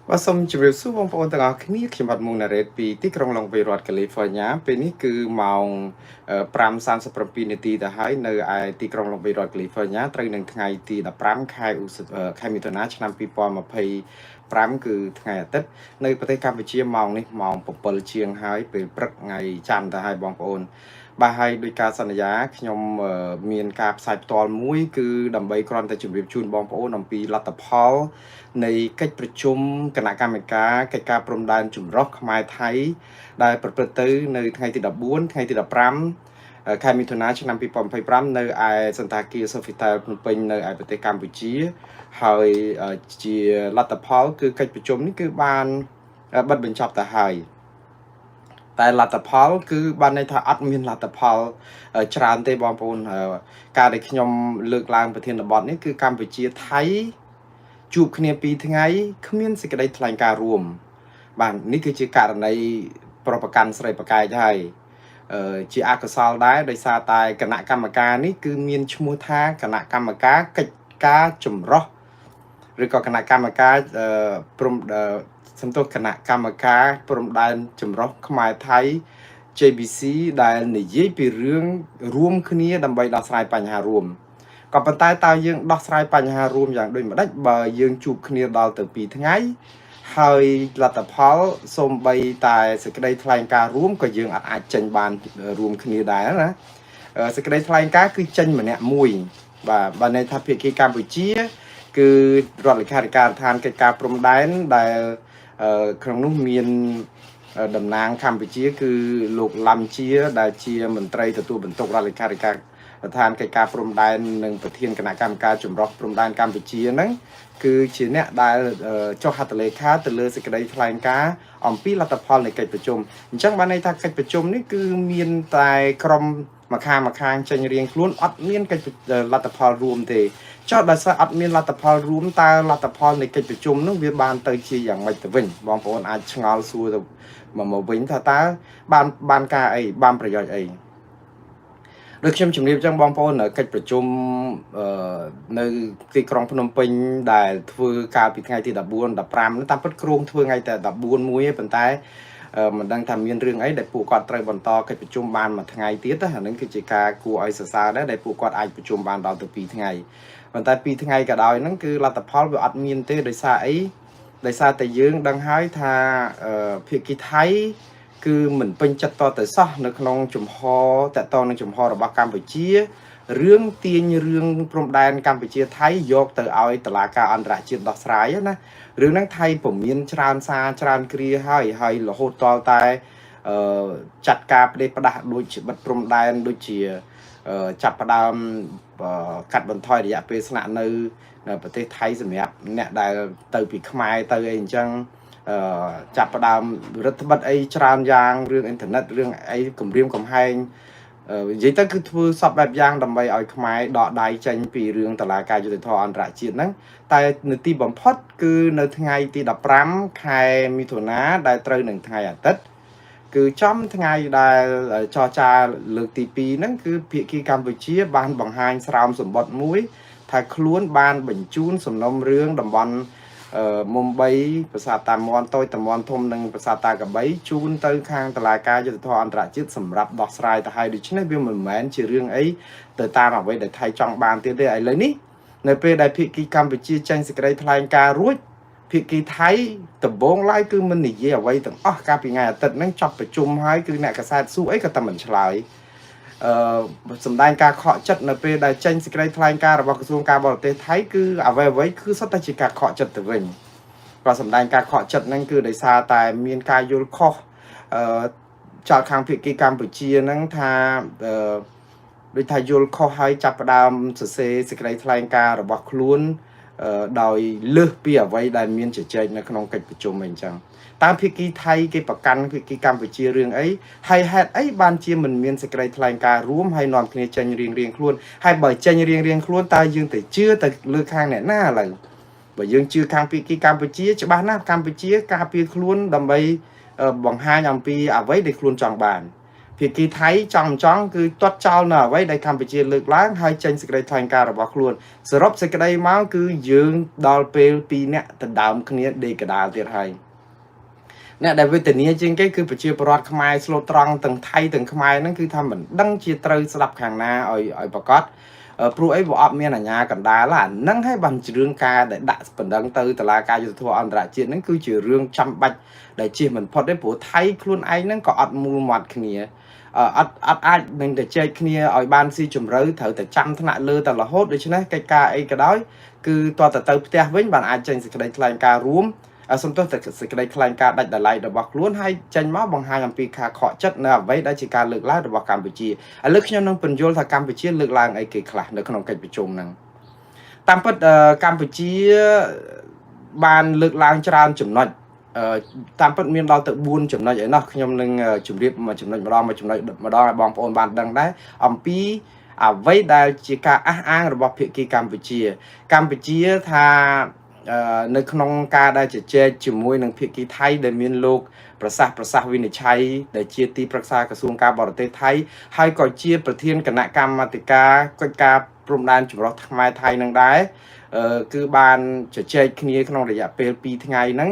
ว่าสมจุดสู้วงปอนต่างค์นี้ขยับมุงนาเรตปีที่กรงลงไปรัฐแคลิฟอร์เนียเป็นนี่คือมองปราม30 ปีนาทีแต่ให้ในไอที่กรงลงไปรัฐแคลิฟอร์เนียตรีหนึ่งไงที่ดับปรามใครอุสใครมีตัวน้าชนำปีปอมาเพย์ปรามคือไงแต่ในประเทศกัมพูชีมองนี่มองปปลเชียงให้เป็นปรักไงจันแต่ให้บองปอนบาให้โดยการสัญญาขยมมีนการใส่ตอลมุ้ยคือดำใบกรอนแต่จุดเรียบชูนบองปอนนำปีรัตพอล ในកិច្ចប្រជុំគណៈកម្មការកិច្ចការព្រំដែនចម្រុះខ្មែរថៃដែលប្រព្រឹត្តទៅនៅថ្ងៃទី14ថ្ងៃទី15ខែមិថុនាឆ្នាំ2025នៅឯសន្តាគារ Sofitel ភ្នំពេញនៅឯប្រទេសកម្ពុជាហើយជាលទ្ធផលគឺកិច្ចប្រជុំនេះគឺបានបិទបញ្ចប់ទៅហើយតែលទ្ធផលគឺបានន័យថាអត់មានលទ្ធផលច្រើនទេបងប្អូនការដែលខ្ញុំលើកឡើងប្រធានបទនេះគឺកម្ពុជាថៃ ជួបគ្នា2ថ្ងៃគ្មានសេចក្តីថ្លែងការណ៍រួមបាទនេះគឺជាករណីប្រប្រកាន់ស្រីប្រកែកហើយជាអកុសលដែរដោយសារតែគណៈកម្មការនេះគឺមានឈ្មោះថាគណៈកម្មការកិច្ចការចម្រុះឬក៏គណៈកម្មការសំទោសគណៈកម្មការព្រំដែនចម្រុះខ្មែរថៃ JBC ដែលនិយាយពីរឿងរួមគ្នាដើម្បីដោះស្រាយបញ្ហារួម ក៏ប៉ុន្តែតើយើងដោះស្រាយបញ្ហារួមយ៉ាងដូចម្ដេចបើយើងជួបគ្នាដល់ទៅ2ថ្ងៃហើយលទ្ធផលសូម្បីតែសេចក្តីថ្លែងការណ៍រួមក៏យើងអាចចេញបានរួមគ្នាដែរណាសេចក្តីថ្លែងការណ៍គឺចេញម្នាក់មួយបាទបើន័យថាភាគីកម្ពុជាគឺរដ្ឋលេខាធិការដ្ឋានកិច្ចការព្រំដែនដែលក្នុងនោះមានតំណាងកម្ពុជាគឺលោកឡាំជាដែលជាមន្ត្រីទទួលបន្ទុករដ្ឋលេខាធិការ ប្រធានកិច្ចការព្រំដែននិងប្រធានគណៈកម្មការចម្រុះព្រំដែនកម្ពុជាហ្នឹងគឺជាអ្នកដែលចុះហត្ថលេខាទៅលើសេចក្តីថ្លែងការណ៍អំពីលទ្ធផលនៃកិច្ចប្រជុំអញ្ចឹងបានន័យថាកិច្ចប្រជុំនេះគឺមានតែក្រុមម្ខាងចេញរៀងខ្លួនអត់មានកិច្ចលទ្ធផលរួមទេចុះដោយសារអត់មានលទ្ធផលរួមតើលទ្ធផលនៃកិច្ចប្រជុំនោះវាបានទៅជាយ៉ាងម៉េចទៅវិញបងប្អូនអាចឆ្ងល់សួរទៅមកវិញថាតើបានការអីបានប្រយោជន៍អី ដូចខ្ញុំជំរាបចឹងបងប្អូនកិច្ចប្រជុំនៅទីក្រុងភ្នំពេញដែលធ្វើការពីថ្ងៃទី14 15តាមពិតគ្រោងធ្វើថ្ងៃតែ14មួយប៉ុន្តែមិនដឹងថាមានរឿងអីដែលពួកគាត់ត្រូវបន្តកិច្ចប្រជុំបានមួយថ្ងៃទៀតអានឹងគឺជាការគួរឲ្យសរសើរដែរដែលពួកគាត់អាចប្រជុំបានដល់ទៅ2ថ្ងៃប៉ុន្តែ2ថ្ងៃក៏ដោយហ្នឹងគឺលទ្ធផលវាអត់មានទេដោយសារអីដោយសារតែយើងដឹងហើយថាភាគីថៃ គឺមិនពេញចិត្តតទៅសោះនៅក្នុងជំហរតតនឹងជំហររបស់កម្ពុជារឿងទាញរឿងព្រំដែនកម្ពុជាថៃយកទៅឲ្យតុលាការអន្តរជាតិដោះស្រាយណារឿងហ្នឹងថៃពុំមានច្រើនសារច្រើនគ្រាហើយរហូតតតែចាត់ការផ្ដេសផ្ដាស់ដូចជាបិទព្រំដែនដូចជាចាប់ផ្ដើមកាត់បន្ថយរយៈពេលស្នាក់នៅប្រទេសថៃសម្រាប់អ្នកដែលទៅពីខ្មែរទៅអីអញ្ចឹង ចាប់ផ្ដើមរដ្ឋបတ်អីច្រើនយ៉ាងរឿងអ៊ីនធឺណិតរឿងអីគម្រាមកំហែងនិយាយទៅគឺធ្វើសពបែបយ៉ាងដើម្បីឲ្យខ្មែរដកដៃចេញពីរឿងតឡាការយុទ្ធធរអន្តរជាតិហ្នឹងតែនៅទីបំផុតគឺនៅថ្ងៃទី15ខែមិថុនាដែលត្រូវនឹងថ្ងៃអាទិត្យគឺចំថ្ងៃដែលចរចាលើកទី2ហ្នឹងគឺភាគីកម្ពុជាបានបង្ហាញស្រោមសម្បត្តិមួយថាខ្លួនបានបញ្ជូនសំណុំរឿងតំបន់ មុំបីប្រាសាទតាមាន់តូចតាមាន់ធំនិងប្រាសាទតាកបីជូនទៅខាងតុលាការយុត្តិធម៌អន្តរជាតិសម្រាប់ដោះស្រាយទៅហើយដូច្នេះវាមិនមែនជារឿងអីទៅតាមអ្វីដែលថៃចង់បានទៀតទេឥឡូវនេះនៅពេលដែលភាគីកម្ពុជាចេញសេចក្តីថ្លែងការណ៍រួចភាគីថៃដំបងឡើយគឺមិននិយាយអ្វីទាំងអស់កាលពីថ្ងៃអាទិត្យហ្នឹងចប់ប្រជុំហើយគឺអ្នកកសែតស៊ូអីក៏តែមិនឆ្លើយ សម្ដែងការខកចិត្តនៅពេលដែលចេញសេចក្តីថ្លែងការណ៍របស់ក្រសួងការបរទេសថៃគឺអ្វីគឺសុទ្ធតែជាការខកចិត្តទៅវិញក៏សម្ដែងការខកចិត្តហ្នឹងគឺដោយសារតែមានការយល់ខុសចោលខាងភាគីកម្ពុជាហ្នឹងថាដូចថាយល់ខុសហើយចាប់ផ្ដើមសរសេរសេចក្តីថ្លែងការណ៍របស់ខ្លួនដោយលើសពីអ្វីដែលមានជជែកនៅក្នុងកិច្ចប្រជុំអីចឹង តាមភាគីថៃគេប្រកាន់ភាគីកម្ពុជារឿងអីហើយហេតុអីបានជាមិនមានសេចក្តីថ្លែងការណ៍រួមហើយនាំគ្នាចេញរៀងខ្លួនហើយបើចេញរៀងខ្លួនតើយើងទៅជឿទៅលើខាងអ្នកណាឥឡូវបើយើងជឿខាងភាគីកម្ពុជាច្បាស់ណាស់កម្ពុជាការពារខ្លួនដើម្បីបង្ហាញអំពីអ្វីដែលខ្លួនចង់បាន ភាគីថៃចង់គឺទាត់ចោលនៅអ្វីដែលកម្ពុជាលើកឡើងហើយចេញសេចក្តីថ្លែងការណ៍របស់ខ្លួនសរុបសេចក្តីមកគឺយើងដល់ពេល2នាក់ដណ្ដើមគ្នាដេកដាលទៀតហើយអ្នកដែលវេទនាជាងគេគឺប្រជាពលរដ្ឋខ្មែរស្លូតត្រង់ទាំងថៃទាំងខ្មែរហ្នឹងគឺថាមិនដឹងជាត្រូវស្ដាប់ខាងណាឲ្យប្រកាសព្រោះអីវាអត់មានអាជ្ញាកណ្ដាលអាហ្នឹងហើយបានជារឿងការដែលដាក់បណ្ដឹងទៅតុលាការយុត្តិធម៌អន្តរជាតិហ្នឹងគឺជារឿងចាំបាច់ដែលជិះមិនផុតទេព្រោះថៃខ្លួនឯងហ្នឹងក៏អត់មូលមាត់គ្នាអត់អាចនឹងទៅចែកគ្នាឲ្យបានស៊ីជម្រៅត្រូវតែចាំថ្នាក់លើតែរហូតដូច្នេះកិច្ចការអីក៏ដោយគឺតើទៅផ្ទះវិញបានអាចចេញសេចក្តីថ្លែងការណ៍រួមសំទោសតែសេចក្តីថ្លែងការណ៍ដាច់ដライរបស់ខ្លួនហើយចេញមកបង្ហាញអំពីការខកចិត្តនៅអ្វីដែលជាការលើកឡើងរបស់កម្ពុជាឥឡូវខ្ញុំនឹងពន្យល់ថាកម្ពុជាលើកឡើងអីគេខ្លះនៅក្នុងកិច្ចប្រជុំហ្នឹងតាមពិតកម្ពុជាបានលើកឡើងច្រើនចំណុចតាមពិតមានដល់ទៅ4ចំណុចឯណោះខ្ញុំនឹងជម្រាបមួយចំណុចម្ដងឲ្យបងប្អូនបានដឹងដែរអំពីអ្វីដែលជាការអះអាងរបស់ភាគីកម្ពុជាថានៅក្នុងការដែលជជែកជាមួយនឹងភាគីថៃដែលមានលោកប្រសាសន៍វិនិច្ឆ័យដែលជាទីប្រឹក្សាក្រសួងការបរទេសថៃហើយក៏ជាប្រធានគណៈកម្មាធិការកិច្ចការព្រំដែនចម្រុះខ្មែរថៃនឹងដែរគឺបានជជែកគ្នាក្នុងរយៈពេល2ថ្ងៃហ្នឹង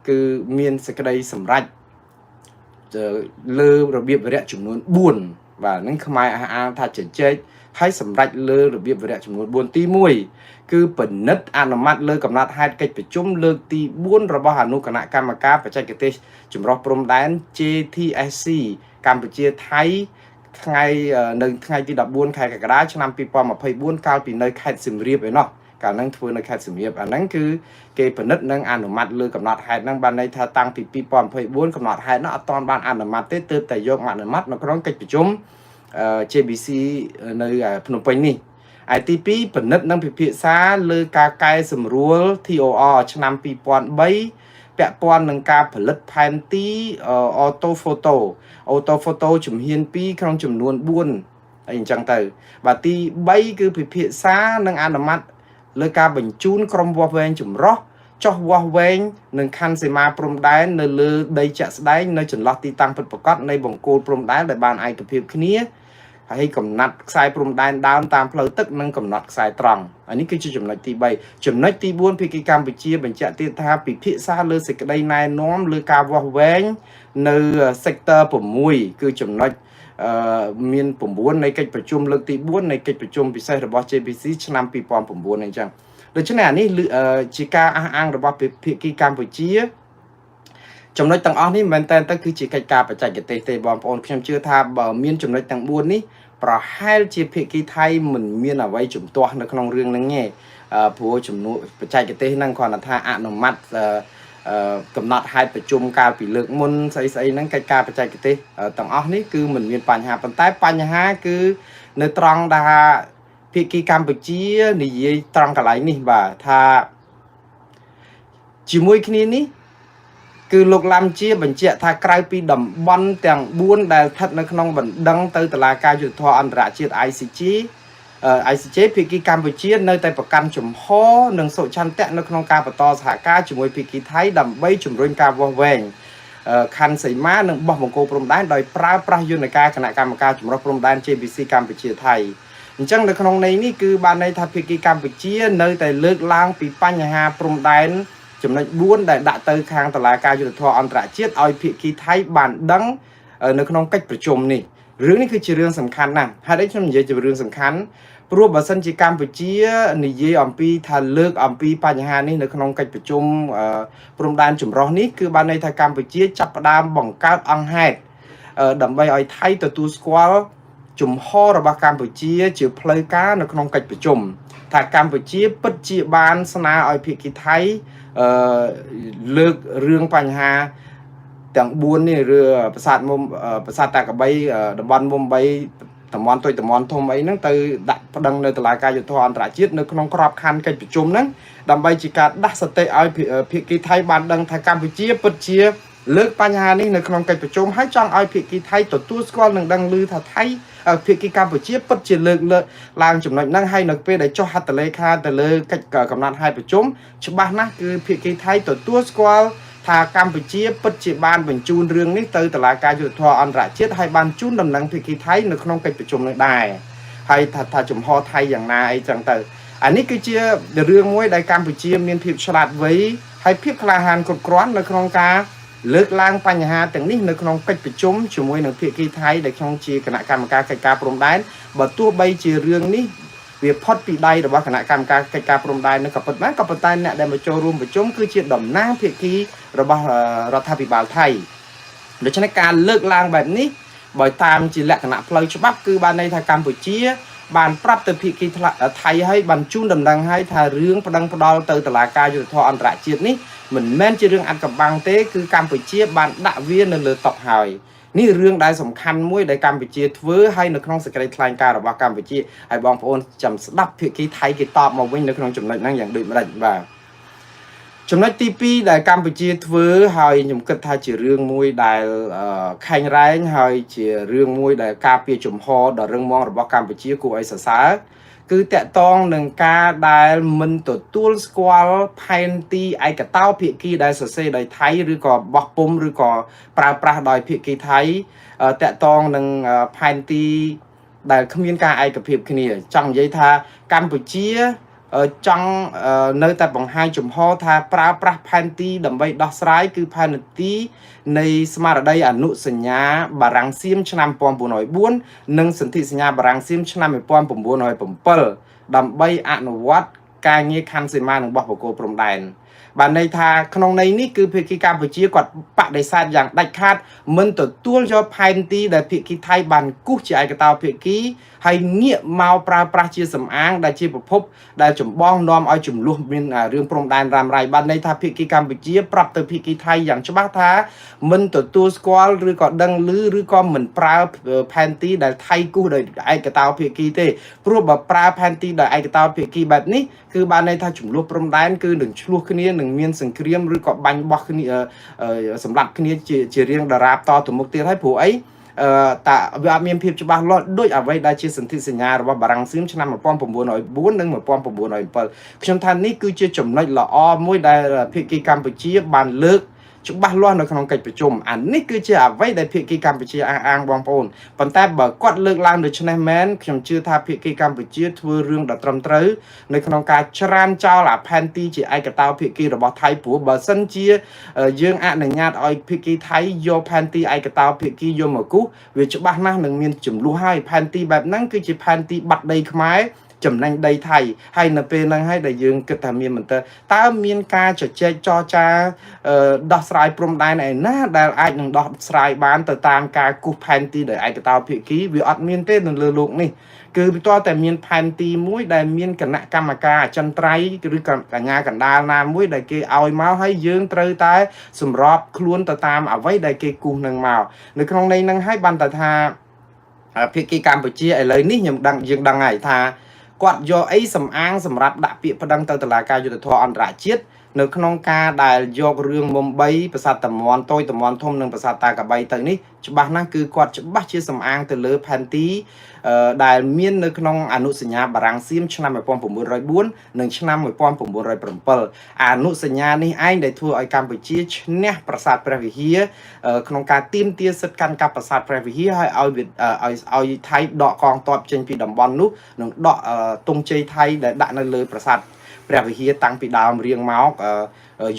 គឺមានសេចក្តីសម្រេចលើរបៀបវរៈចំនួន4បាទហ្នឹងខ្មែរអះអាងថាជជែកហើយសម្រេចលើរបៀបវរៈចំនួន4ទី1គឺពិនិត្យអនុម័តលើកំណត់ហេតុកិច្ចប្រជុំលើកទី4របស់អនុគណៈកម្មការបច្ចេកទេសចម្រុះព្រំដែន JTSC កម្ពុជាថៃនៅថ្ងៃទី14ខែកក្កដាឆ្នាំ2024កាលពីនៅខេត្តសៀមរាបឯណោះកាលហ្នឹងធ្វើនៅខេត្តសៀមរាបអាហ្នឹងគឺគេពិនិត្យនិងអនុម័តលើកំណត់ហេតុហ្នឹងបានន័យថាតាំងពី2024កំណត់ហេតុហ្នឹងអត់ទាន់បានអនុម័តទេទើបតែយកមកអនុម័តនៅក្នុងកិច្ចប្រជុំJBC នៅភ្នំពេញនេះឯទី2ពិនិត្យនិងពិភាក្សាលើការកែសម្រួល TOR ឆ្នាំ2003ពាក់ព័ន្ធនឹងការផលិតផែនទីអូតូហ្វូតូជំហាន2ក្នុងចំនួន4អីអញ្ចឹងទៅបាទទី3គឺពិភាក្សានិងអនុម័តលើការបញ្ជូនក្រុមវាស់វែងចម្រុះចុះវាស់វែងនឹងខណ្ឌសីមាព្រំដែននៅលើដីជាក់ស្ដែងនៅចន្លោះទីតាំងពិតប្រាកដនៃបង្គោលព្រំដែនដែលបានឯកភាពគ្នាហើយកំណត់ខ្សែព្រំដែនដើមតាមផ្លូវទឹកនិងកំណត់ខ្សែត្រង់នេះគឺជាចំណុចទី3ចំណុចទី4ភាគីកម្ពុជាបញ្ជាក់ទៀតថាពិភាក្សាលើសេចក្តីណែនាំលើការវាស់វែងនៅ sector 6គឺចំណុចមាន9នៃកិច្ចប្រជុំលើកទី4នៃកិច្ចប្រជុំពិសេសរបស់ JBC ឆ្នាំ2009អញ្ចឹងដូច្នេះអានេះជាការអះអាងរបស់ភាគីកម្ពុជាចំណុចទាំងអស់នេះមិនមែនតែគឺជាកិច្ចការបច្ចេកទេសទេបងប្អូនខ្ញុំជឿថាបើមានចំណុចទាំង4នេះប្រហែលជាភាគីថៃមិនមានអ្វីជំទាស់នៅក្នុងរឿងហ្នឹងទេព្រោះចំនួនបច្ចេកទេសហ្នឹងគ្រាន់តែថាអនុម័តកំណត់ហេតុប្រជុំកាលពីលើកមុនស្អីហ្នឹងកិច្ចការបច្ចេកទេសទាំងអស់នេះគឺមិនមានបញ្ហាប៉ុន្តែបញ្ហាគឺនៅត្រង់ថាភាគីកម្ពុជានិយាយត្រង់កន្លែងនេះបាទថាជាមួយគ្នានេះគឺលោកឡាំជាបញ្ជាក់ថាក្រៅពីតំបន់ទាំង4ដែលស្ថិតនៅក្នុងបណ្ដឹងទៅតុលាការយុត្តិធម៌អន្តរជាតិ ICJ ភាគីកម្ពុជានៅតែប្រកាន់ជំហរនិងសុឆន្ទៈនៅក្នុងការបន្តសហការជាមួយភាគីថៃដើម្បីជំរុញការវាស់វែងខណ្ឌសីមានិងបោះបង្គោលព្រំដែនដោយប្រើប្រាស់យន្តការគណៈកម្មការចម្រុះព្រំដែន JBC កម្ពុជាថៃអញ្ចឹងនៅក្នុងន័យនេះគឺបានន័យថាភាគីកម្ពុជានៅតែលើកឡើងពីបញ្ហាព្រំដែនចំណុច4ដែលដាក់ទៅខាងតុលាការយុត្តិធម៌អន្តរជាតិឲ្យភាគីថៃបានដឹងនៅក្នុងកិច្ចប្រជុំនេះរឿងនេះគឺជារឿងសំខាន់ណាស់ហើយខ្ញុំនិយាយជារឿងសំខាន់ព្រោះបើសិនជាកម្ពុជានិយាយអំពីថាលើកអំពីបញ្ហានេះនៅក្នុងកិច្ចប្រជុំព្រំដែនចម្រុះនេះគឺបានន័យថាកម្ពុជាចាប់ផ្ដើមបង្កើតអង្គហេតុដើម្បីឲ្យថៃទទួលស្គាល់ជំហររបស់កម្ពុជាជាផ្លូវការនៅក្នុងកិច្ចប្រជុំថាកម្ពុជាពិតជាបានស្នើឲ្យភាគីថៃលើករឿងបញ្ហាទាំង4នេះឬប្រាសាទតាកបីតំបន់មុំបីតំបន់ទុយតំបន់ធំអីហ្នឹងទៅដាក់ប្តឹងនៅតុលាការយុត្តិធម៌អន្តរជាតិនៅក្នុងក្របខ័ណ្ឌកិច្ចប្រជុំហ្នឹងដើម្បីជាការដាស់សតិឲ្យភាគីថៃបានដឹងថាកម្ពុជាពិតជាលើកបញ្ហានេះនៅក្នុងកិច្ចប្រជុំហើយចង់ឲ្យភាគីថៃទទួលស្គាល់និងដឹងឮថាថៃភាគីកម្ពុជាពិតជាលើកឡើងចំណុចហ្នឹងហើយនៅពេលដែលចុះហត្ថលេខាទៅលើកិច្ចកំណត់ហេតុប្រជុំច្បាស់ណាស់គឺភាគីថៃទទួលស្គាល់ ថាកម្ពុជាពិតជាបានបញ្ជូនរឿងនេះទៅតុលាការយុត្តិធម៌អន្តរជាតិហើយបានជូនដំណឹងភាគីថៃនៅក្នុងកិច្ចប្រជុំនឹងដែរហើយថាចំហថៃយ៉ាងណាអីចឹងទៅអានេះគឺជារឿងមួយដែលកម្ពុជាមានភាពឆ្លាតវៃហើយភាពក្លាហានគ្រប់គ្រាន់នៅក្នុងការលើកឡើងបញ្ហាទាំងនេះនៅក្នុងកិច្ចប្រជុំជាមួយនឹងភាគីថៃដែលក្នុងជាគណៈកម្មការកិច្ចការព្រំដែនបើទោះបីជារឿងនេះវាផុតពីដៃរបស់គណៈកម្មការកិច្ចការព្រំដែននឹងក៏ប៉ុន្តែអ្នកដែលមកចូលរួមប្រជុំគឺជាតំណាងភាគីរបស់រដ្ឋាភិបាលថៃដូច្នេះការលើកឡើងបែបនេះបើតាមជាលក្ខណៈផ្លូវច្បាប់គឺបានន័យថាកម្ពុជាបានប្រាប់ទៅភាគីថៃហើយបានជូនដំណឹងឲ្យថារឿងប្តឹងផ្ដាល់ទៅតុលាការយុត្តិធម៌អន្តរជាតិនេះមិនមែនជារឿងអាថ៌កំបាំងទេគឺកម្ពុជាបានដាក់វានៅលើតុហើយនេះរឿងដែលសំខាន់មួយដែលកម្ពុជាធ្វើហើយនៅក្នុងសេចក្តីថ្លែងការណ៍របស់កម្ពុជាហើយបងប្អូនចាំស្ដាប់ភាគីថៃគេតបមកវិញនៅក្នុងចំណុចហ្នឹងយ៉ាងដូចម្ដេចបាទចំណុចទី2ដែលកម្ពុជាធ្វើហើយខ្ញុំគិតថាជារឿងមួយដែលខែងរែងហើយជារឿងមួយដែលការពារជំហរដ៏រឹងមាំរបស់កម្ពុជាគួរឲ្យសរសើរគឺតកតងនឹងការដែលមិនទទួលស្គាល់ផែនទីឯកតោភាគីដែលសរសេរដោយថៃឬក៏បោះពុម្ពឬក៏ប្រើប្រាស់ដោយភាគីថៃតកតងនឹងផែនទីដែលគ្មានការឯកភាពគ្នាចង់និយាយថាកម្ពុជាចង់នៅតែបង្ហាញចំហថាប្រើប្រាស់ផែនទីដើម្បីដោះស្រាយគឺផែនទីនៃស្មារតីអនុសញ្ញាបារាំងសៀមឆ្នាំ1904និងសន្ធិសញ្ញាបារាំងសៀមឆ្នាំ1907ដើម្បីអនុវត្តការងារខណ្ឌសីមានិងបោះបកគោព្រំដែនបានន័យថាក្នុងន័យនេះគឺភាគីកម្ពុជាគាត់បដិសេធយ៉ាងដាច់ខាតមិនទទួលយកផែនទីដែលភាគីថៃបានគូសជាឯកតោភាគីហើយងាកមកប្រើប្រាស់ជាសំអាងដែលជាប្រភពដែលចម្បងនាំឲ្យចំនួនមានរឿងព្រំដែនរ៉ាំរ៉ៃបានន័យថាភាគីកម្ពុជាប្រាប់ទៅភាគីថៃយ៉ាងច្បាស់ថាមិនទទួលស្គាល់ឬក៏ដឹងឮឬក៏មិនប្រើផែនទីដែលថៃគូសដោយឯកតោភាគីទេព្រោះបើប្រើផែនទីដោយឯកតោភាគីបែបនេះគឺបានន័យថាចំនួនព្រំដែនគឺនឹងឆ្លោះគ្នានឹងមានសង្គ្រាមឬក៏បាញ់បោះគ្នាសម្រាប់គ្នាជារៀងដរាបតទៅមុខទៀតហើយព្រោះអីតាវាអត់មានភាពច្បាស់លាស់ដូចអ្វីដែលជាសន្ធិសញ្ញារបស់បារាំងសៀមឆ្នាំ1904និង1907ខ្ញុំថានេះគឺជាចំណុចល្អមួយដែលភាគីកម្ពុជាបានលើកច្បាស់លាស់នៅក្នុងកិច្ចប្រជុំអានេះគឺជាអ្វីដែលភាគីកម្ពុជាអះអាងបងប្អូនប៉ុន្តែបើគាត់លើកឡើងដូច្នេះមែនខ្ញុំជឿថាភាគីកម្ពុជាធ្វើរឿងដ៏ត្រឹមត្រូវនៅក្នុងការច្រានចោលអាផែនទីជាឯកតោភាគីរបស់ថៃព្រោះបើសិនជាយើងអនុញ្ញាតឲ្យភាគីថៃយកផែនទីឯកតោភាគីយកមកគូសវាច្បាស់ណាស់នឹងមានចំនួនហើយផែនទីបែបហ្នឹងគឺជាផែនទីបាត់ដីខ្មែរចំណេញដីថៃហើយនៅពេលហ្នឹងហើយដែលយើងគិតថាមានមិនទៅតើមានការជជែកចរចាដោះស្រាយព្រំដែនឯណាដែលអាចនឹងដោះស្រាយបានទៅតាមការគូសផែនទីដោយឯកតោភាគីវាអត់មានទេនៅលើលោកនេះគឺវាតតែមានផែនទីមួយដែលមានគណៈកម្មការអចិន្ត្រៃយ៍ឬក៏កញ្ញាកណ្ដាលណាមួយដែលគេឲ្យមកហើយយើងត្រូវតែសម្របខ្លួនទៅតាមអ្វីដែលគេគូសនឹងមកនៅក្នុងន័យហ្នឹងហើយបានតែថាភាគីកម្ពុជាឥឡូវនេះយើងដឹងហើយថាគាត់យកអីសំអាងសម្រាប់ដាក់ពាក្យប្តឹងទៅតុលាការយុត្តិធម៌អន្តរជាតិនៅក្នុងការដែលយករឿងមុំ3ប្រាសាទតំន់តូចតំន់ធំនិងប្រាសាទតាកបីទៅនេះច្បាស់ណាស់គឺគាត់ច្បាស់ជាសំអាងទៅលើផែនទីដែលមាននៅក្នុងអនុសញ្ញាបារាំងសៀមឆ្នាំ1904និងឆ្នាំ1907អនុសញ្ញានេះឯងដែលធ្វើឲ្យកម្ពុជាឈ្នះប្រាសាទព្រះវិហារក្នុងការទាមទារសិទ្ធិកាន់កាប់ប្រាសាទព្រះវិហារឲ្យថៃដកកងទ័ពចេញពីតំបន់នោះនិងដកទង់ជ័យថៃដែលដាក់នៅលើប្រាសាទព្រះវិហារតាំងពីដើមរៀងមក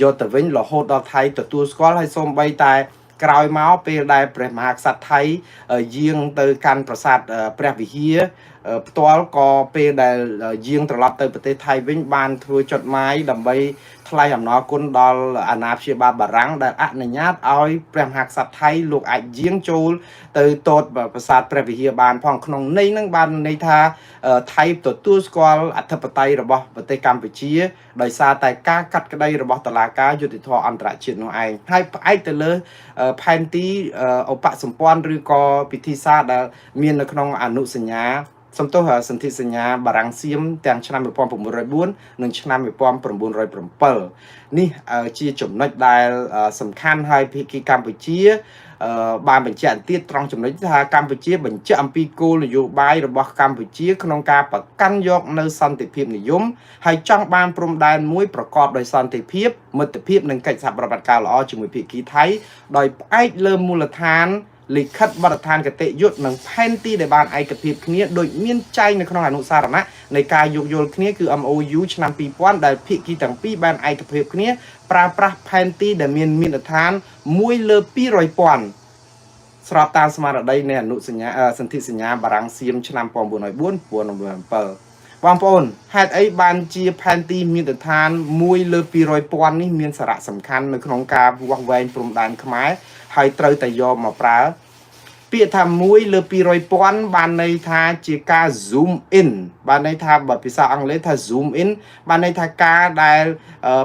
យកទៅវិញរហូតដល់ថៃទទួលស្គាល់ហើយសូម្បីតែក្រោយមកពេលដែលព្រះមហាក្សត្រថៃយាងទៅកាន់ប្រាសាទព្រះវិហារផ្ទាល់ក៏ពេលដែលយាងត្រឡប់ទៅប្រទេសថៃវិញបានធ្វើចដหมายដើម្បីថ្លែងអំណរគុណដល់អាណាព្យាបាលបារាំងដែលអនុញ្ញាតឲ្យព្រះមហាក្សត្រថៃលោកអាចយាងចូលទៅទតប្រាសាទព្រះវិហារបានផងក្នុងន័យហ្នឹងបានន័យថាថៃទទួលស្គាល់អធិបតេយ្យរបស់ប្រទេសកម្ពុជាដោយសារតែការកាត់ក្តីរបស់តុលាការយុត្តិធម៌អន្តរជាតិនោះឯងហើយផ្អែកទៅលើផែនទីឧបសម្ព័ន្ធឬក៏ពិធីសារដែលមាននៅក្នុងអនុសញ្ញា សំទោសសន្ធិសញ្ញាបារាំងសៀមទាំងឆ្នាំ1904និងឆ្នាំ1907នេះជាចំណុចដែលសំខាន់ហើយភាគីកម្ពុជាបានបញ្ជាក់ទៀតត្រង់ចំណុចថាកម្ពុជាបញ្ជាក់អំពីគោលនយោបាយរបស់កម្ពុជាក្នុងការប្រកាន់យកនៅសន្តិភាពនិយមហើយចង់បានព្រំដែនមួយប្រកបដោយសន្តិភាពមិត្តភាពនិងកិច្ចសហប្រតិបត្តិការល្អជាមួយភាគីថៃដោយផ្អែកលើមូលដ្ឋានលិខិតបទដ្ឋានគតិយុត្តនិងផែនទីដែលបានឯកភាពគ្នាដោយមានចែងនៅក្នុងអនុសារណៈនៃការយោគយល់គ្នាគឺ MOU ឆ្នាំ2000ដែលភាគីទាំងពីរបានឯកភាពគ្នាប្រើប្រាស់ផែនទីដែលមានមាត្រដ្ឋាន1លើ200,000ស្របតាមស្មារតីនៃអនុសញ្ញាសន្ធិសញ្ញាបារាំងសៀមឆ្នាំ1904-1907បងប្អូនហេតុអីបានជាផែនទីមាត្រដ្ឋាន1លើ200,000នេះមានសារៈសំខាន់នៅក្នុងការវាស់វែងព្រំដែនខ្មែរហើយត្រូវតែយកមកប្រើពាក្យថា1លើ200,000បានន័យថាជាការ zoom in បានន័យថាបើភាសាអង់គ្លេសថា zoom in បានន័យថាការដែល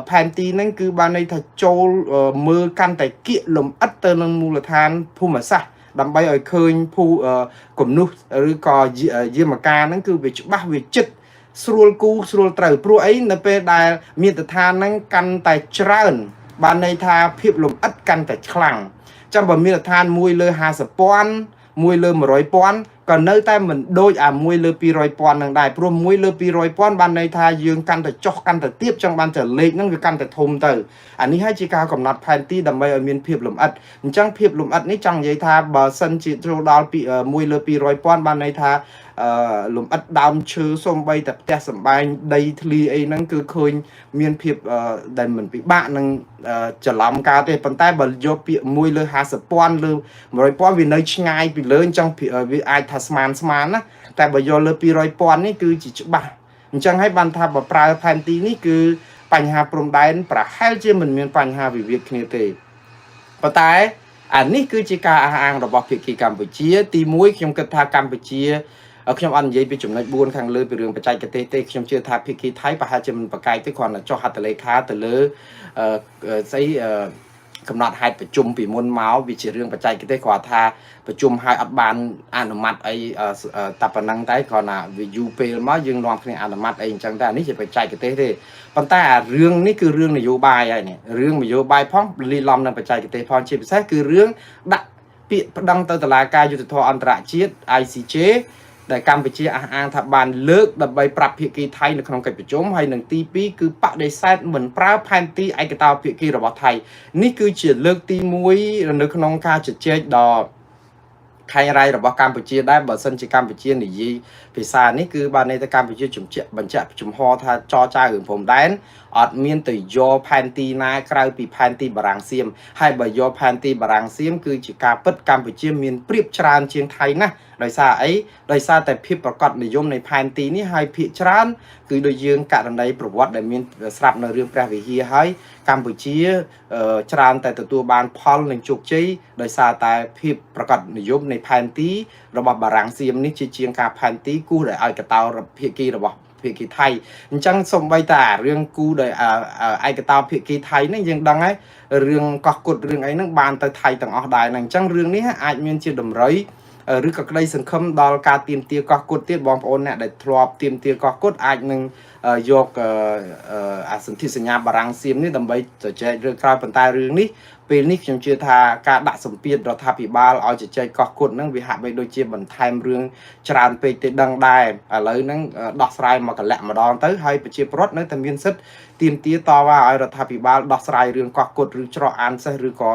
ផែនទីហ្នឹងគឺបានន័យថាចូលមើលកាន់តែគៀកលំអិតទៅនឹងមូលដ្ឋានភូមិសាស្ត្រដើម្បីឲ្យឃើញគំនូសឬក៏យាមកាហ្នឹងគឺវាច្បាស់វាចិត្តស្រួលគូស្រួលត្រូវព្រោះអីនៅពេលដែលមាត្រដ្ឋានហ្នឹងកាន់តែច្រើនបានន័យថាភាពលំអិតកាន់តែខ្លាំងចាំបើមាត្រដ្ឋាន1លើ50,000 1លើ100,000ក៏នៅតែមិនដូចអា1លើ200,000នឹងដែរព្រោះ1លើ200,000បានន័យថាយើងកាន់តែចុះកាន់តែទៀបចឹងបានតែលេខហ្នឹងវាកាន់តែធំទៅអានេះហើយជាការកំណត់ផែនទីដើម្បីឲ្យមានភាពលំអិតអញ្ចឹងភាពលំអិតនេះចង់និយាយថាបើសិនជាចូលដល់1លើ200,000បានន័យថាលំអិតដើមឈើសំបីតែផ្ទះសម្បែងដីធ្លីអីហ្នឹងគឺឃើញមានភាពដែលមិនពិបាកនឹងច្រឡំការទេប៉ុន្តែបើយកពាក្យ1លើ50,000លើ100,000វានៅឆ្ងាយពីលើអញ្ចឹងវាអាចថាស្មានណាតែបើយកលើ200,000នេះគឺជាច្បាស់អញ្ចឹងហើយបានថាបើប្រើផែនទីនេះគឺបញ្ហាព្រំដែនប្រហែលជាមិនមានបញ្ហាវិវាទគ្នាទេប៉ុន្តែអានេះគឺជាការអះអាងរបស់ភាគីកម្ពុជាទី1ខ្ញុំគិតថាកម្ពុជាខ្ញុំអត់និយាយពីចំណុច4ខាងលើពីរឿងបច្ចេកទេសទេខ្ញុំជឿថាភាគីថៃប្រហែលជាមិនប្រកែកទេគ្រាន់តែចុះហត្ថលេខាទៅលើស្អីកំណត់ហេតុប្រជុំពីមុនមកវាជារឿងបច្ចេកទេសគាត់ថាប្រជុំឲ្យអត់បានអនុម័តអីតែប៉ុណ្ណឹងតែគ្រាន់តែវាយូរពេលមកយើងនាំគ្នាអនុម័តអីអញ្ចឹងតែអានេះជាបច្ចេកទេសទេប៉ុន្តែអារឿងនេះគឺរឿងនយោបាយហើយនេះរឿងនយោបាយផងលីឡំនឹងបច្ចេកទេសផងជាពិសេសគឺរឿងដាក់ពាក្យប្តឹងទៅតុលាការយុត្តិធម៌អន្តរជាតិ ICJ ដែលកម្ពុជាអះអាងថាបានលើកដើម្បីប្រាប់ភាគីថៃនៅក្នុងកិច្ចប្រជុំហើយនឹងទី2គឺបដិសេធមិនប្រើផែនទីឯកតោភាគីរបស់ថៃនេះគឺជាលើកទី1នៅក្នុងការជជែកដ៏ខែងរ៉ៃរបស់កម្ពុជាដែរបើសិនជាកម្ពុជានិយាយភាសានេះគឺបានន័យថាកម្ពុជាបញ្ជាក់ចំហថាចរចារឿងព្រំដែនអត់មានទៅយកផែនទីណាក្រៅពីផែនទីបារាំងសៀមហើយបើយកផែនទីបារាំងសៀមគឺជាការពិតកម្ពុជាមានប្រៀបច្រើនជាងថៃណាស់ដោយសារអីដោយសារតែភាពប្រកបនិយមនៃផែនទីនេះហើយភាគច្រើនគឺដូចយើងករណីប្រវត្តិដែលមានស្រាប់នៅរឿងព្រះវិហារហើយកម្ពុជាច្រើនតែទទួលបានផលនិងជោគជ័យដោយសារតែភាពប្រកបនិយមនៃផែនទីរបស់បារាំងសៀមនេះជាជាងការផែនទីគូដែលឲ្យកតោភាគីរបស់ភាគីថៃអញ្ចឹងសូម្បីតែរឿងគូដោយឯកតោភាគីថៃនេះយើងដឹងហើយរឿងកោះគុតរឿងអីហ្នឹងបានទៅថៃទាំងអស់ដែរហ្នឹងអញ្ចឹងរឿងនេះអាចមានជាតម្រុយឬក៏ក្តីសង្ឃឹមដល់ការទៀមទាកោះគុតទៀតបងប្អូនអ្នកដែលធ្លាប់ទៀមទាកោះគុតអាចនឹងយកសន្ធិសញ្ញាបារាំងសៀមនេះដើម្បីជជែករឿងក្រោយប៉ុន្តែរឿងនេះពេលនេះខ្ញុំជឿថាការដាក់សម្ពាធរដ្ឋាភិបាលឲ្យជជែកកោះគុតហ្នឹងវាហាក់បីដូចជាបន្ថែមរឿងច្រើនពេកទេដឹងដែរឥឡូវហ្នឹងដោះស្រាយមកកលៈម្ដងទៅហើយប្រជាពលរដ្ឋនៅតែមានសិទ្ធិទាមទារតវ៉ាឲ្យរដ្ឋាភិបាលដោះស្រាយរឿងកោះគុតឬច្រកអានសេះឬក៏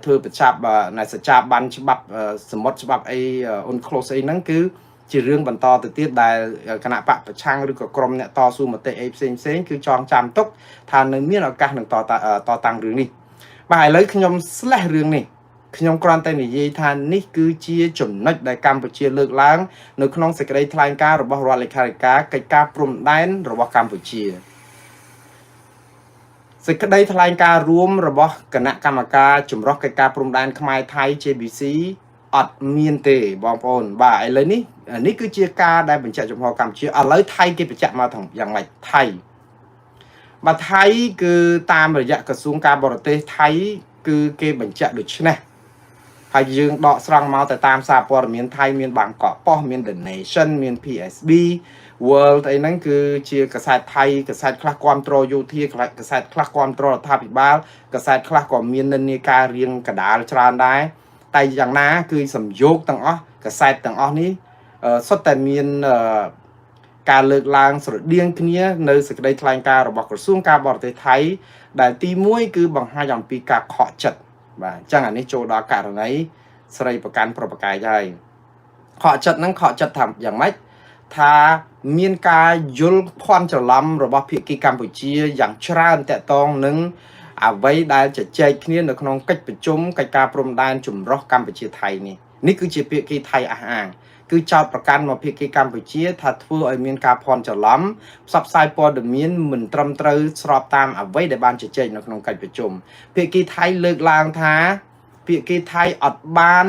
ធ្វើប្រឆាប់នៃសច្ចាប័នច្បាប់សមុទ្រច្បាប់អីអ៊ុនក្លូសអីហ្នឹងគឺជារឿងបន្តទៅទៀតដែលគណៈបកប្រឆាំងឬក៏ក្រុមអ្នកតស៊ូមតិអីផ្សេងគឺចងចាំទុកថានៅមានឱកាសនឹងតតាំងរឿងនេះបាទឥឡូវខ្ញុំរឿងនេះខ្ញុំគ្រាន់តែនិយាយថានេះគឺជាចំណុចដែលកម្ពុជាលើកឡើងនៅក្នុងសេចក្តីថ្លែងការណ៍របស់រដ្ឋលេខាធិការកិច្ចការព្រំដែនរបស់កម្ពុជាសេចក្តីថ្លែងការណ៍រួមរបស់គណៈកម្មការចម្រុះកិច្ចការព្រំដែនខ្មែរថៃ JBC អត់មានទេបងប្អូនបាទឥឡូវនេះគឺជាការដែលបញ្ជាក់ចំហកម្ពុជាឥឡូវថៃគេបញ្ជាក់មកយ៉ាងម៉េចថៃបាទថៃគឺតាមរយៈក្រសួងការបរទេសថៃគឺគេបញ្ជាក់ដូចនេះ ហើយយើងដកស្រង់មកទៅតាមសារព័ត៌មានថៃមានបាងកកប៉ុស្តិ៍មាន The Nation មាន PSB World អីហ្នឹងគឺជាកាសែតថៃកាសែតខ្លះគាំទ្រយោធាកាសែតខ្លះគាំទ្ររដ្ឋាភិបាលកាសែតខ្លះក៏មាននិន្នាការរៀងកដាលច្រើនដែរតែយ៉ាងណាគឺសំយោគទាំងអស់កាសែតទាំងអស់នេះសុទ្ធតែមានការលើកឡើងស្រដៀងគ្នានៅសេចក្តីថ្លែងការណ៍របស់ក្រសួងការបរទេសថៃដែលទី1គឺបង្ហាញអំពីការខកចិត្តបាទអញ្ចឹងអានេះចូលដល់ករណីស្រីប្រកាន់ប្រប្រកាយហើយខកចិត្តហ្នឹងខកចិត្តថាយ៉ាងម៉េចថាមានការយល់ភ័ន្តច្រឡំរបស់ភាគីកម្ពុជាយ៉ាងច្រើនតាក់ទងនឹងអ្វីដែលជជែកគ្នានៅក្នុងកិច្ចប្រជុំកិច្ចការព្រំដែនចម្រុះកម្ពុជាថៃនេះគឺជាភាគីថៃអះអាងគឺចោទប្រកាន់មកភាគីកម្ពុជាថាធ្វើឲ្យមានការភ័ន្តច្រឡំផ្សព្វផ្សាយព័ត៌មានមិនត្រឹមត្រូវស្របតាមអ្វីដែលបានជជែកនៅក្នុងកិច្ចប្រជុំភាគីថៃលើកឡើងថាភាគីថៃអត់បាន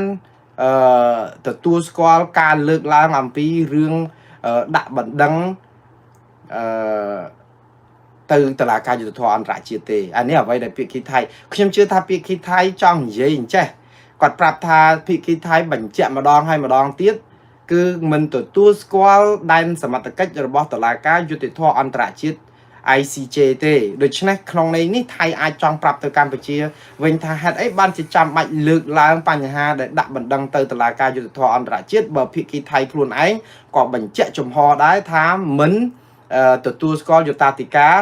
ទទួលស្គាល់ការលើកឡើងអំពីរឿងដាក់បណ្ដឹងទៅតុលាការយុត្តិធម៌អន្តរជាតិទេអានេះអ្វីដែលភាគីថៃខ្ញុំជឿថាភាគីថៃចង់និយាយអញ្ចេះគាត់ប្រាប់ថាភាគីថៃបញ្ជាក់ម្ដងហើយម្ដងទៀតគឺមិនទទួលស្គាល់ដែនសមត្ថកិច្ចរបស់តុលាការយុត្តិធម៌អន្តរជាតិ ICJ ទេដូច្នេះក្នុងន័យនេះថៃអាចចង់ប្រាប់ទៅកម្ពុជាវិញថាហេតុអីបានជាចាំបាច់លើកឡើងបញ្ហាដែលដាក់បណ្ដឹងទៅតុលាការយុត្តិធម៌អន្តរជាតិបើភាគីថៃខ្លួនឯងក៏បញ្ជាក់ចំហដែរថាមិនទទួលស្គាល់យុត្តាធិការ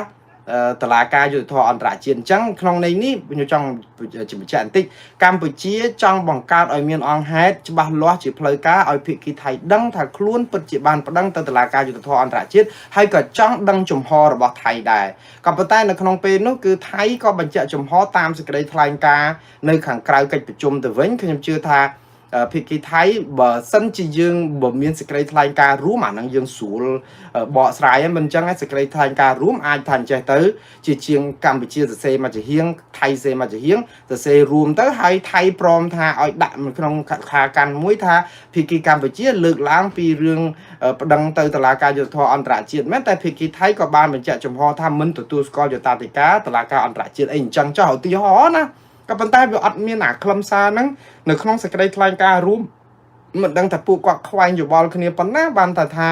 តុលាការយុត្តិធម៌អន្តរជាតិអញ្ចឹងក្នុងន័យនេះខ្ញុំចង់បញ្ជាក់បន្តិចកម្ពុជាចង់បង្កើតឲ្យមានអង្គហេតុច្បាស់លាស់ជាផ្លូវការឲ្យភាគីថៃដឹងថាខ្លួនពិតជាបានប្តឹងទៅតុលាការយុត្តិធម៌អន្តរជាតិហើយក៏ចង់ដឹងចំហរបស់ថៃដែរក៏ប៉ុន្តែនៅក្នុងពេលនោះគឺថៃក៏បញ្ជាក់ចំហតាមសេចក្តីថ្លែងការណ៍នៅខាងក្រៅកិច្ចប្រជុំទៅវិញខ្ញុំជឿថាភាគីថៃបើសិនជាយើងបើមានសេចក្តីថ្លែងការណ៍រួមអានឹងយើងស្រួលបកស្រាយហ្នឹងមិនអញ្ចឹងសេចក្តីថ្លែងការណ៍រួមអាចថាអញ្ចេះទៅជាជាងកម្ពុជាសរសេរមកជាហៀងថៃសរសេរមកជាហៀងសរសេររួមទៅហើយថៃព្រមថាឲ្យដាក់ក្នុងខាកាន់មួយថាភាគីកម្ពុជាលើកឡើងពីរឿងប្តឹងទៅតុលាការយុត្តិធម៌អន្តរជាតិមែនតែភាគីថៃក៏បានបញ្ជាក់ចំហថាមិនទទួលស្គាល់យុត្តាធិការតុលាការអន្តរជាតិអីអញ្ចឹងចោះឧទាហរណ៍ណាក៏ប៉ុន្តែវាអត់មានអាខ្លឹមសារហ្នឹងនៅក្នុងសេចក្តីថ្លែងការណ៍រួមមិនដឹងថាពួកគាត់ខ្វែងយោបល់គ្នាប៉ុណ្ណាបានថា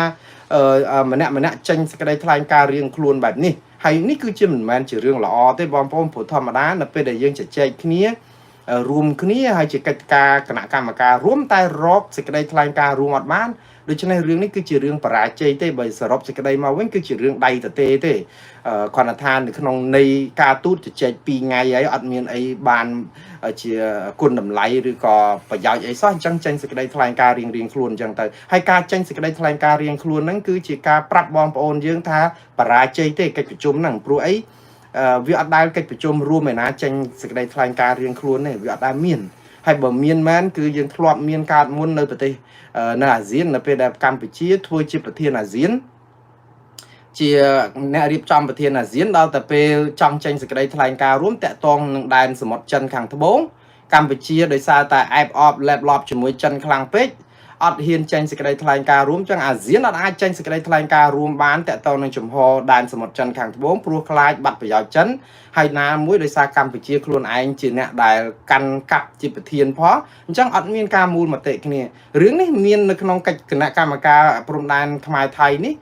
ម្នាក់ចេញសេចក្តីថ្លែងការណ៍រៀងខ្លួនបែបនេះហើយនេះគឺជាមិនមែនជារឿងល្អទេបងប្អូនព្រោះធម្មតានៅពេលដែលយើងជជែកគ្នារួមគ្នាហើយជាកិច្ចការគណៈកម្មការរួមតែរកសេចក្តីថ្លែងការណ៍រួមអត់បានដូច្នេះរឿងនេះគឺជារឿងបរាជ័យទេបើសរុបសេចក្តីមកវិញគឺជារឿងដៃទទេគ្រាន់តែនៅក្នុងនៃការទូតជជែក2ថ្ងៃហើយអត់មានអីបានជាគុណតម្លៃឬក៏ប្រយោជន៍អីសោះអញ្ចឹងចេញសេចក្តីថ្លែងការណ៍រៀងខ្លួនអញ្ចឹងទៅហើយការចេញសេចក្តីថ្លែងការណ៍រៀងខ្លួនហ្នឹងគឺជាការប្រាប់បងប្អូនយើងថាបរាជ័យទេកិច្ចប្រជុំហ្នឹងព្រោះអីវាអត់ដែលកិច្ចប្រជុំរួមឯណាចេញសេចក្តីថ្លែងការណ៍រៀងខ្លួនទេវាអត់ដែលមានហើយបើមានមែនគឺយើងធ្លាប់មានកើតមុននៅប្រទេសនៅអាស៊ាននៅពេលដែលកម្ពុជាធ្វើជាប្រធានអាស៊ានជាអ្នករៀបចំប្រធានអាស៊ានដល់តែពេលចង់ចេញសេចក្តីថ្លែងការណ៍រួមតាក់ទងនឹងដែនសមុទ្រចិនខាងត្បូងកម្ពុជាដោយសារតែអែបអបលែបឡប់ជាមួយចិនខ្លាំងពេកអត់ហ៊ានចេញសេចក្តីថ្លែងការណ៍រួមចឹងអាស៊ានអត់អាចចេញសេចក្តីថ្លែងការណ៍រួមបានតាក់ទងនឹងជំហរដែនសមុទ្រចិនខាងត្បូងព្រោះខ្លាចបាត់ប្រយោជន៍ចិនហើយណាមួយដោយសារកម្ពុជាខ្លួនឯងជាអ្នកដែលកាន់កាប់ជាប្រធានផងអញ្ចឹងអត់មានការមូលមតិគ្នារឿងនេះមាននៅក្នុងកិច្ចគណៈកម្មការព្រំដែនខ្មែរថៃនេះ